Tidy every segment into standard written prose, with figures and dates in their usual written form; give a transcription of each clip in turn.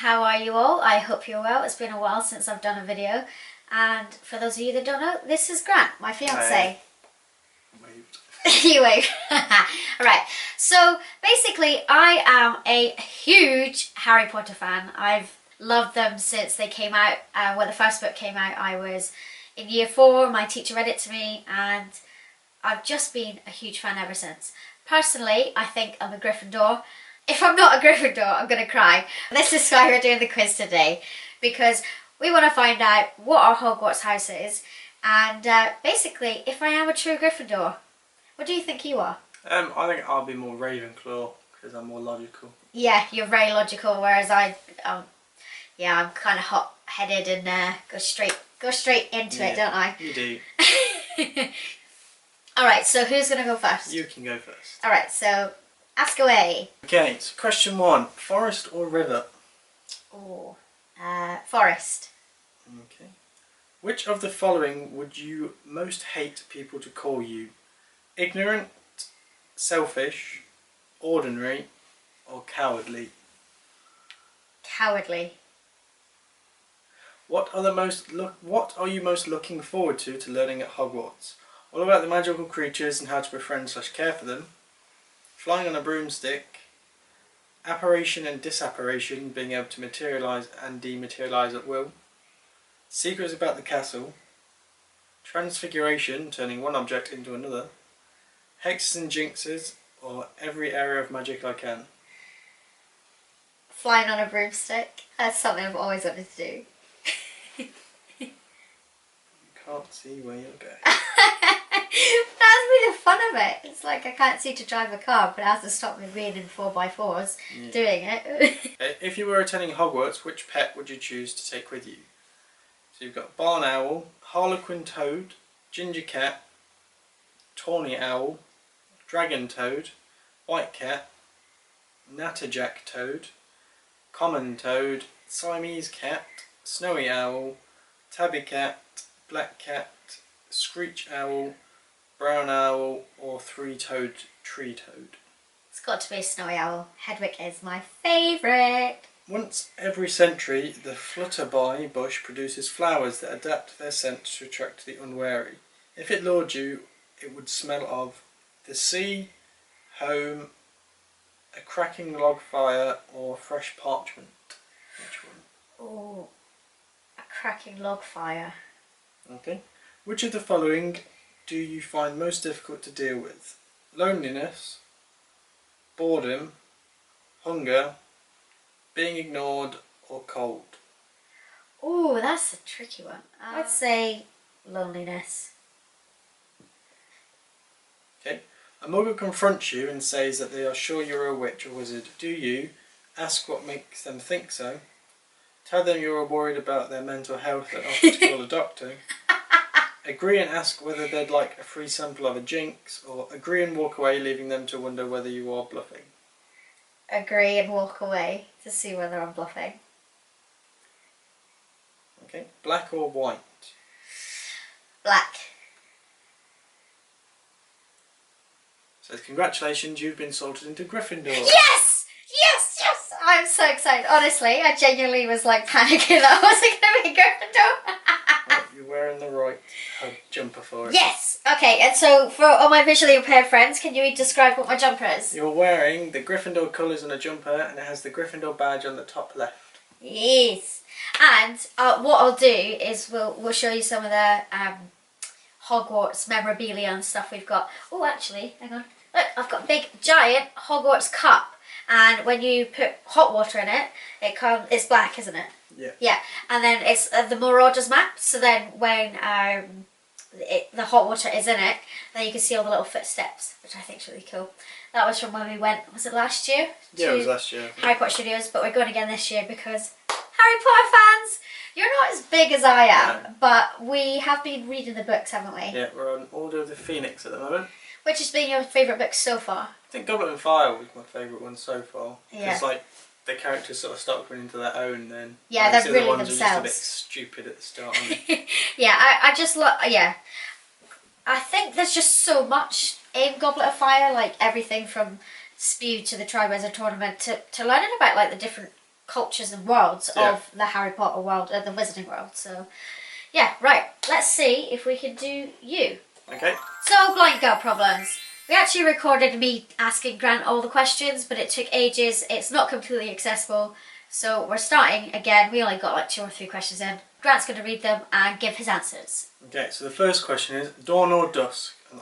How are you all? I hope you're well. It's been a while since I've done a video, and for those of you that don't know, this is Grant, my fiance. You wave. Alright, so basically I am a huge Harry Potter fan. I've loved them since they came out. When the first book came out, I was in year 4, my teacher read it to me, and I've just been a huge fan ever since. Personally, I think I'm a Gryffindor. If I'm not a Gryffindor, I'm going to cry. This is why we're doing the quiz today, because we want to find out what our Hogwarts house is, and basically if I am a true Gryffindor. What do you think you are? I think I'll be more Ravenclaw, because I'm more logical. Yeah, you're very logical, whereas I'm kind of hot-headed and go straight into it, don't I? You do. Alright, so who's going to go first? You can go first. Alright, so ask away. Okay, so question 1. Forest or river? Oh, forest. Okay. Which of the following would you most hate people to call you? Ignorant, selfish, ordinary, or cowardly? Cowardly. What are you most looking forward to learning at Hogwarts? All about the magical creatures and how to befriend / care for them. Flying on a broomstick. Apparition and disapparition, being able to materialise and dematerialise at will. Secrets about the castle. Transfiguration, turning one object into another. Hexes and jinxes, or every area of magic I can. Flying on a broomstick. That's something I've always wanted to do. You can't see where you're going. That's really the fun of it. It's like I can't see to drive a car, but it has to stop me being in 4x4s doing it. If you were attending Hogwarts, which pet would you choose to take with you? So you've got barn owl, harlequin toad, ginger cat, tawny owl, dragon toad, white cat, natterjack toad, common toad, Siamese cat, snowy owl, tabby cat, black cat, screech owl, brown owl, or three-toed tree toad. It's got to be a snowy owl. Hedwig is my favourite. Once every century, the flutterby bush produces flowers that adapt their scent to attract the unwary. If it lured you, it would smell of the sea, home, a cracking log fire, or fresh parchment. Which one? Oh, a cracking log fire. Okay. Which of the following do you find most difficult to deal with? Loneliness, boredom, hunger, being ignored, or cold? Oh, that's a tricky one. I'd say loneliness. Okay. A muggle confronts you and says that they are sure you're a witch or wizard. Do you ask what makes them think so? Tell them you're worried about their mental health and offer to call a doctor? Agree and ask whether they'd like a free sample of a jinx, or agree and walk away, leaving them to wonder whether you are bluffing? Agree and walk away to see whether I'm bluffing. Okay. Black or white? Black. Says congratulations, you've been sorted into Gryffindor. Yes! Yes! Yes! I'm so excited. Honestly, I genuinely was like panicking that I wasn't going to be Gryffindor. Well, you're wearing the right jumper for it. Yes! Okay, and so for all my visually impaired friends, can you describe what my jumper is? You're wearing the Gryffindor colours on a jumper, and it has the Gryffindor badge on the top left. Yes! And what I'll do is we'll show you some of the Hogwarts memorabilia and stuff we've got. Oh, actually, hang on. Look, I've got a big, giant Hogwarts cup, and when you put hot water in it, it's black, isn't it? Yeah. Yeah, and then it's the Marauders map, so then when the hot water is in it, then you can see all the little footsteps, which I think is really cool. That was from when we went, was it last year? Yeah, it was last year. Harry Potter Studios, but we're going again this year because Harry Potter fans, you're not as big as I am, but we have been reading the books, haven't we? Yeah, we're on Order of the Phoenix at the moment. Which has been your favourite book so far? I think Goblet and Fire was my favourite one so far. Yeah. It's like the characters sort of start coming into their own then. Yeah, they're really the ones themselves. Are just a bit stupid at the start, aren't they? Yeah, I just love, yeah. I think there's just so much in Goblet of Fire, like everything from Spew to the Triwizard Tournament to learning about like the different cultures and worlds of the Harry Potter world, the Wizarding world. So, yeah, right. Let's see if we can do you. Okay. So, blind girl problems. We actually recorded me asking Grant all the questions, but it took ages. It's not completely accessible. So we're starting again. We only got like 2 or 3 questions in. Grant's going to read them and give his answers. Okay, so the first question is dawn or dusk? And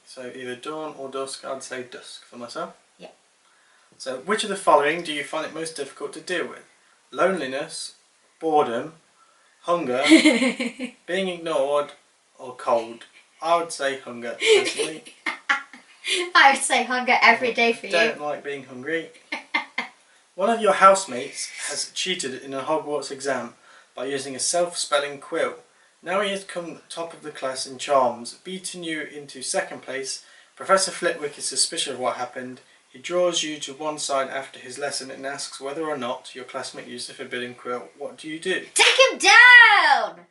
so either dawn or dusk, I'd say dusk for myself. Yeah. So which of the following do you find it most difficult to deal with? Loneliness, boredom, hunger, being ignored, or cold? I would say hunger, personally. I would say hunger every day for you. Don't like being hungry. One of your housemates has cheated in a Hogwarts exam by using a self-spelling quill. Now he has come top of the class in charms, beaten you into second place. Professor Flitwick is suspicious of what happened. He draws you to one side after his lesson and asks whether or not your classmate used the forbidden quill. What do you do? Take him down!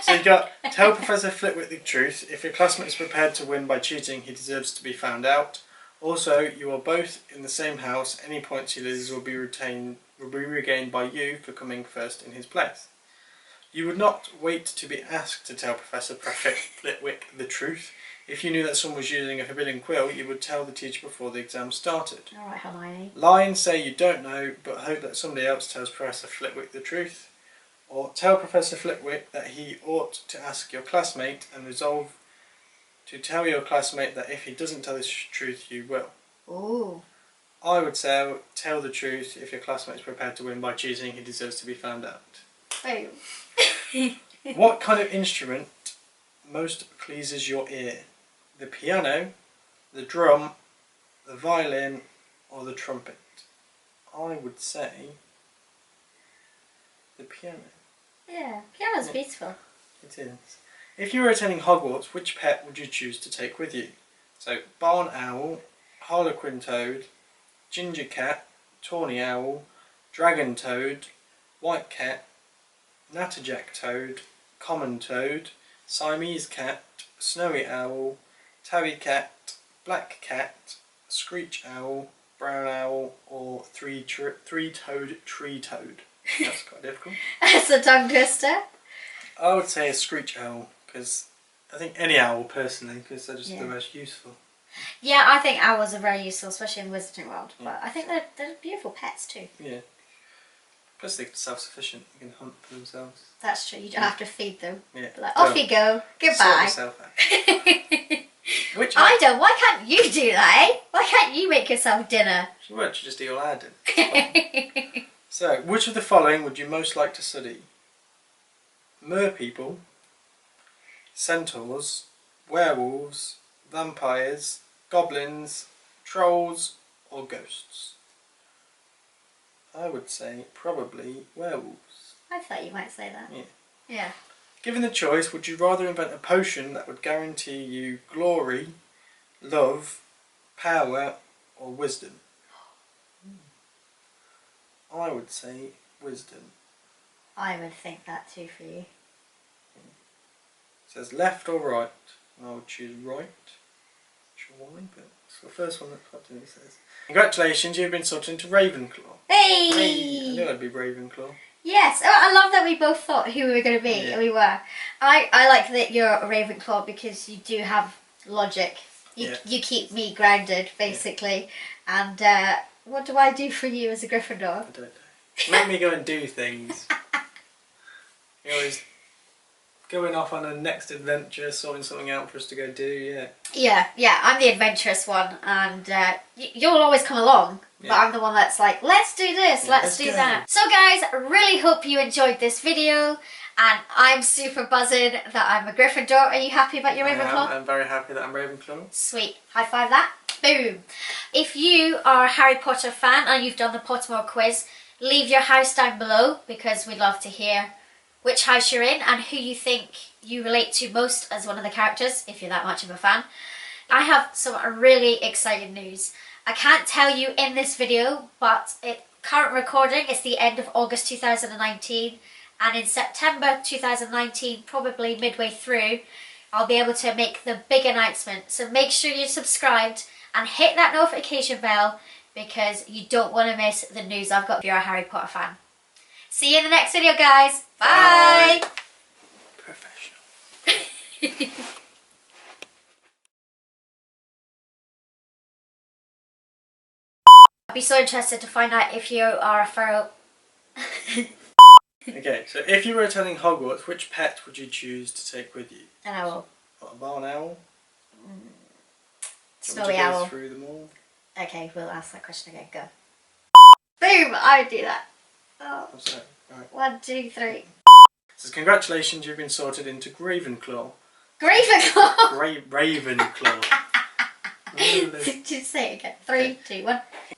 So you got, tell Professor Flitwick the truth. If your classmate is prepared to win by cheating, he deserves to be found out. Also, you are both in the same house. Any points he loses will be regained by you for coming first in his place. You would not wait to be asked to tell Professor Flitwick the truth. If you knew that someone was using a forbidden quill, you would tell the teacher before the exam started. Alright, Hermione. Lie say you don't know, but hope that somebody else tells Professor Flitwick the truth. Or tell Professor Flitwick that he ought to ask your classmate and resolve to tell your classmate that if he doesn't tell the truth, you will. Ooh. I would say tell the truth. If your classmate is prepared to win by cheating, he deserves to be found out. Boom. What kind of instrument most pleases your ear? The piano, the drum, the violin, or the trumpet? I would say the piano. Yeah, piano's beautiful. It is. If you were attending Hogwarts, which pet would you choose to take with you? So, barn owl, harlequin toad, ginger cat, tawny owl, dragon toad, white cat, natterjack toad, common toad, Siamese cat, snowy owl, tabby cat, black cat, screech owl, brown owl, or three-toed tree toad. That's quite difficult. That's a tongue twister. I would say a screech owl, because I think any owl personally, because they're just the most useful. Yeah, I think owls are very useful, especially in the Wizarding world. Yeah. But I think they're beautiful pets too. Yeah. Plus they're self-sufficient. They can hunt for themselves. That's true. You don't have to feed them. Yeah. Like, off you go. Goodbye. Sort yourself out. I don't. Why can't you do that, eh? Why can't you make yourself dinner? She won't. She just eat all I did. So, which of the following would you most like to study? Merpeople, centaurs, werewolves, vampires, goblins, trolls, or ghosts? I would say probably werewolves. I thought you might say that. Yeah. Yeah. Given the choice, would you rather invent a potion that would guarantee you glory, love, power, or wisdom? I would say wisdom. I would think that too for you. It says left or right, and I would choose right. Not sure why, but it's the first one that popped in. It says, congratulations, you've been sorted into Ravenclaw. Hey! I knew I'd be Ravenclaw. Yes, oh, I love that we both thought who we were going to be, and we were. I like that you're a Ravenclaw because you do have logic. You keep me grounded, basically. And what do I do for you as a Gryffindor? I don't know. Let me go and do things. You're always going off on a next adventure, sorting something out for us to go do, Yeah, I'm the adventurous one, and you'll always come along. But I'm the one that's like, let's do this, let's do that. So guys, really hope you enjoyed this video, and I'm super buzzing that I'm a Gryffindor. Are you happy about your Ravenclaw? I'm very happy that I'm Ravenclaw. Sweet. High five that. Boom. If you are a Harry Potter fan and you've done the Pottermore quiz, leave your house down below, because we'd love to hear which house you're in and who you think you relate to most as one of the characters, if you're that much of a fan. I have some really exciting news. I can't tell you in this video, but current recording is the end of August 2019, and in September 2019, probably midway through, I'll be able to make the big announcement. So make sure you're subscribed and hit that notification bell because you don't want to miss the news I've got if you're a Harry Potter fan. See you in the next video, guys. Bye. Professional. I'd be so interested to find out if you are a feral. Okay, so if you were attending Hogwarts, which pet would you choose to take with you? An owl. What, a barn owl? Snowy Would you go owl. through them all? Okay, we'll ask that question again. Go. Boom! I would do that. Oh. What's that? Right. 1, 2, 3. So congratulations, you've been sorted into Ravenclaw. Ravenclaw! Ravenclaw. Just say it again. 3, 2, 1.